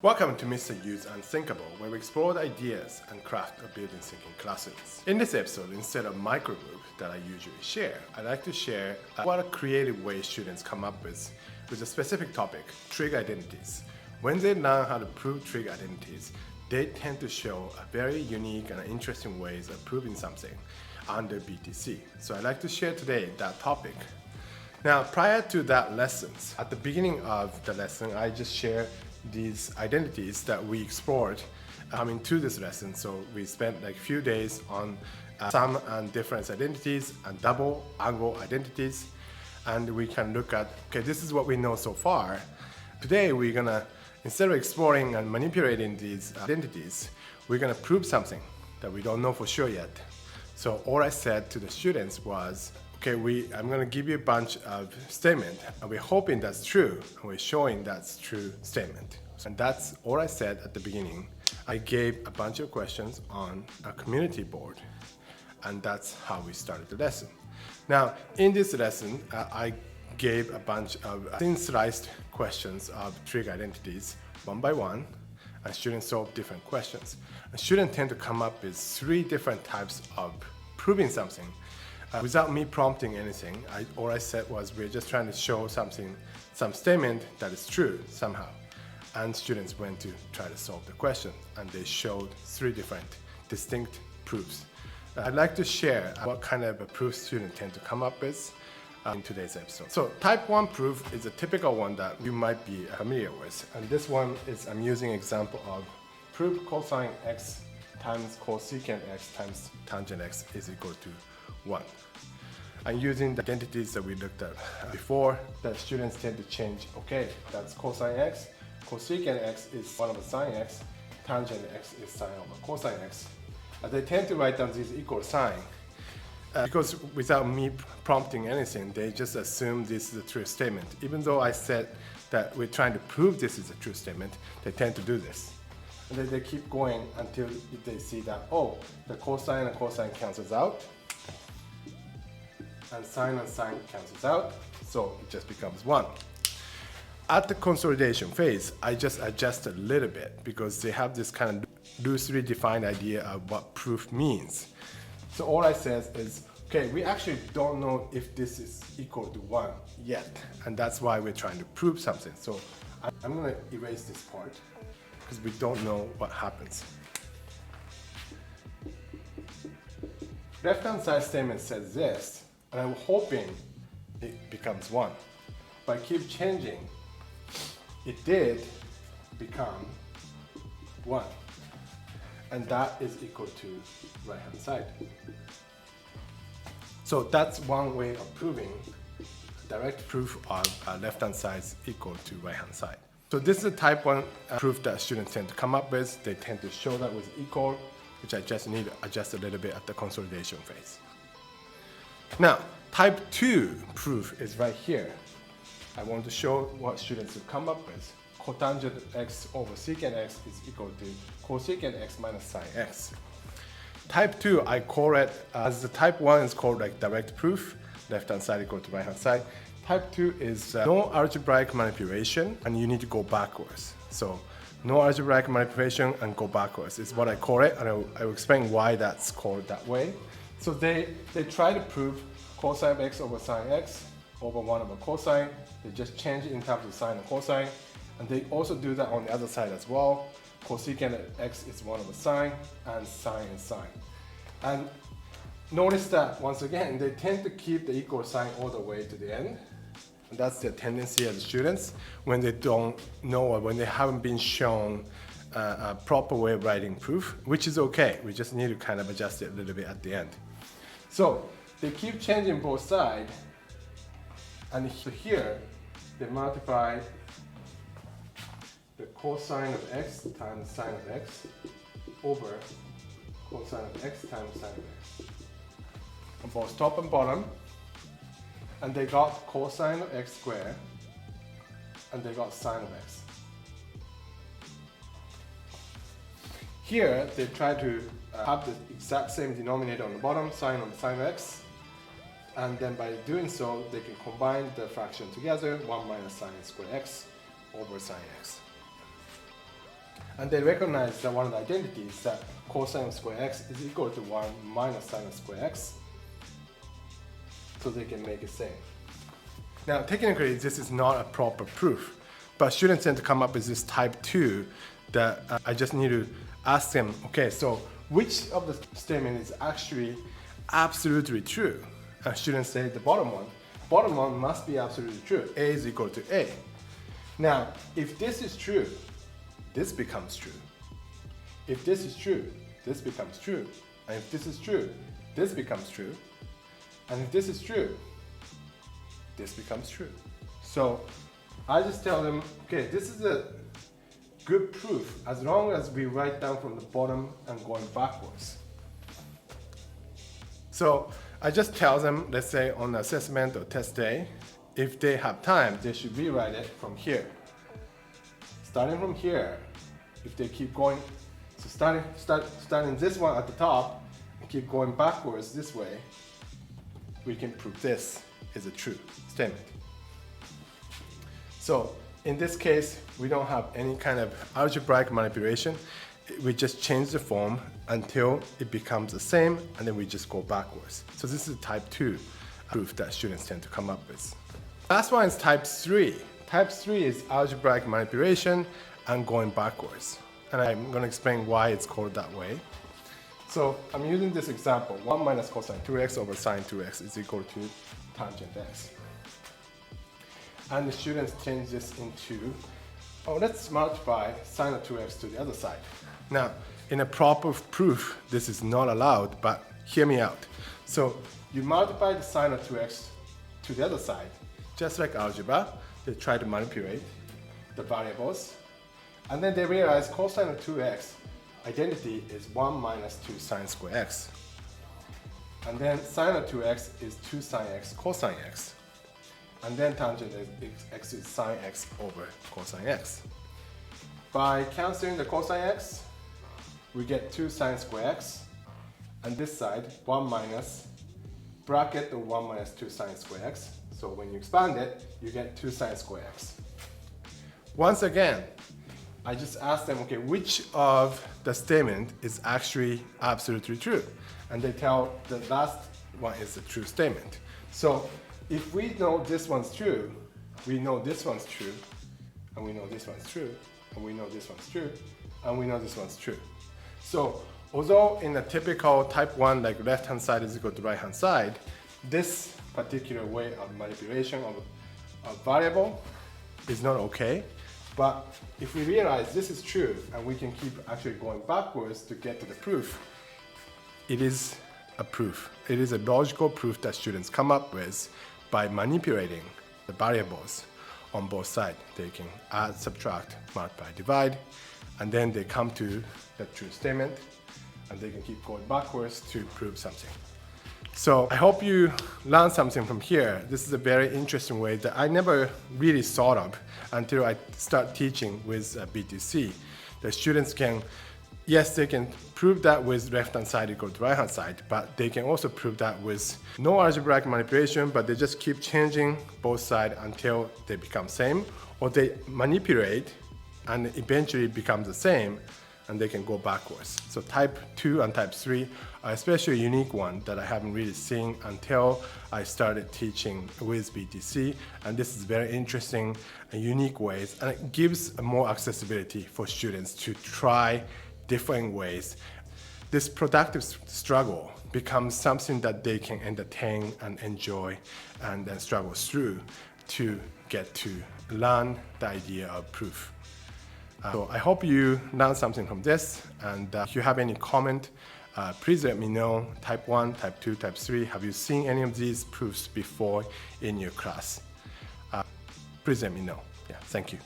Welcome to Mr. Yu's Unthinkable, where we explore the ideas and craft of building thinking classrooms. In this episode, instead of microgroup that I usually share, I like to share what a creative way students come up with a specific topic, trig identities. When they learn how to prove trig identities, they tend to show a very unique and interesting ways of proving something under BTC. So I'd like to share today that topic. Now, prior to that lessons, at the beginning of the lesson, I just share these identities that we explored coming to this lesson. So we spent like a few days on sum and difference identities and double angle identities. And we can look at, okay, this is what we know so far. Today, we're gonna, instead of exploring and manipulating these identities, we're gonna prove something that we don't know for sure yet. So all I said to the students was, okay, I'm going to give you a bunch of statements, and we're hoping that's true, and we're showing that's true statement. And that's all I said at the beginning. I gave a bunch of questions on a community board, and that's how we started the lesson. Now, in this lesson, I gave a bunch of thin-sliced questions of trig identities, one by one, and students solved different questions. And students tend to come up with 3 different types of proving something. Without me prompting anything, all I said was we're just trying to show something, some statement that is true somehow. And students went to try to solve the question, and they showed 3 different distinct proofs. I'd like to share what kind of a proof students tend to come up with in today's episode. So type 1 proof is a typical one that you might be familiar with. And this one is, I'm using example of prove cosine x times cosecant x times tangent x is equal to 1. I'm using the identities that we looked at before that students tend to change. Okay, that's cosine x, cosecant x is 1 over sine x, tangent x is sine over cosine x. They tend to write down these equal sign because without me prompting anything, they just assume this is a true statement. Even though I said that we're trying to prove this is a true statement, they tend to do this. And then they keep going until they see that, oh, the cosine and cosine cancels out, and sine cancels out, so it just becomes 1. At the consolidation phase, I just adjust a little bit because they have this kind of loosely defined idea of what proof means. So all I said is, okay, we actually don't know if this is equal to 1 yet, and that's why we're trying to prove something. So I'm going to erase this part because we don't know what happens. Left-hand side statement says this, and I'm hoping it becomes 1. But I keep changing. It did become 1. And that is equal to right-hand side. So that's one way of proving direct proof of left-hand side is equal to right-hand side. So this is the type 1 proof that students tend to come up with. They tend to show that with equal, which I just need to adjust a little bit at the consolidation phase. Now, type 2 proof is right here. I want to show what students will come up with. Cotangent x over secant x is equal to cosecant x minus sine x. Type 2, I call it, as the type 1 is called like direct proof, left-hand side equal to right-hand side. Type 2 is no algebraic manipulation, and you need to go backwards. So no algebraic manipulation and go backwards is what I call it, and I will explain why that's called that way. So they try to prove cosine of x over sine x over 1 over cosine. They just change it in terms of sine and cosine. And they also do that on the other side as well. Cosecant x is 1 over sine, and sine is sine. And notice that, once again, they tend to keep the equal sign all the way to the end. And that's their tendency as students when they don't know or when they haven't been shown a proper way of writing proof, which is okay. We just need to kind of adjust it a little bit at the end. So they keep changing both sides, and here they multiply the cosine of x times sine of x over cosine of x times sine of x on both top and bottom, and they got cosine of x squared, and they got sine of x. Here, they try to have the exact same denominator on the bottom, sine of sine of x, and then by doing so, they can combine the fraction together, 1 minus sine squared x over sine x. And they recognize that one of the identities that cosine of square x is equal to 1 minus sine of square x. So they can make it same. Now, technically, this is not a proper proof, but students tend to come up with this type 2 that I just need to ask them, okay, so which of the statement is actually absolutely true? And students say the bottom one. Bottom one must be absolutely true. A is equal to A. Now, if this is true, this becomes true. If this is true, this becomes true. And if this is true, this becomes true. And if this is true, this becomes true. So I just tell them, okay, this is a good proof as long as we write down from the bottom and going backwards. So I just tell them, let's say on the assessment or test day, if they have time, they should rewrite it from here. Starting from here, if they keep going, so starting this one at the top, and keep going backwards this way, we can prove this is a true statement. So in this case, we don't have any kind of algebraic manipulation. We just change the form until it becomes the same, and then we just go backwards. So this is type 2 proof that students tend to come up with. Last one is type 3. Type 3 is algebraic manipulation and going backwards. And I'm going to explain why it's called that way. So I'm using this example, 1 minus cosine 2x over sine 2x is equal to tangent x. And the students change this into, oh, let's multiply sine of 2x to the other side. Now, in a proper proof, this is not allowed, but hear me out. So you multiply the sine of 2x to the other side, just like algebra. They try to manipulate the variables. And then they realize cosine of 2x identity is 1 minus 2 sine square x. And then sine of 2x is 2 sine x cosine x. And then tangent x is sine x over cosine x. By canceling the cosine x, we get 2 sine square x. And this side, 1 minus bracket of 1 minus 2 sine square x. So when you expand it, you get 2 sine square x. Once again, I just ask them, okay, which of the statement is actually absolutely true? And they tell the last one is the true statement. So if we know this one's true, we know this one's true, and we know this one's true, and we know this one's true, and we know this one's true. So although in a typical type 1, like left-hand side is equal to right-hand side, this particular way of manipulation of a variable is not okay. But if we realize this is true and we can keep actually going backwards to get to the proof, it is a proof. It is a logical proof that students come up with by manipulating the variables on both sides. They can add, subtract, multiply, divide, and then they come to the true statement, and they can keep going backwards to prove something. So I hope you learned something from here. This is a very interesting way that I never really thought of until I start teaching with BTC. The students can, yes, they can prove that with left-hand side equal to right-hand side, but they can also prove that with no algebraic manipulation, but they just keep changing both sides until they become same, or they manipulate and eventually become the same, and they can go backwards. So type 2 and type 3 are especially a unique one that I haven't really seen until I started teaching with BTC. And this is very interesting and unique ways, and it gives more accessibility for students to try different ways. This productive struggle becomes something that they can entertain and enjoy and then struggle through to get to learn the idea of proof. So I hope you learned something from this, and if you have any comment, please let me know. Type 1, type 2, type 3, have you seen any of these proofs before in your class? Please let me know. Yeah, thank you.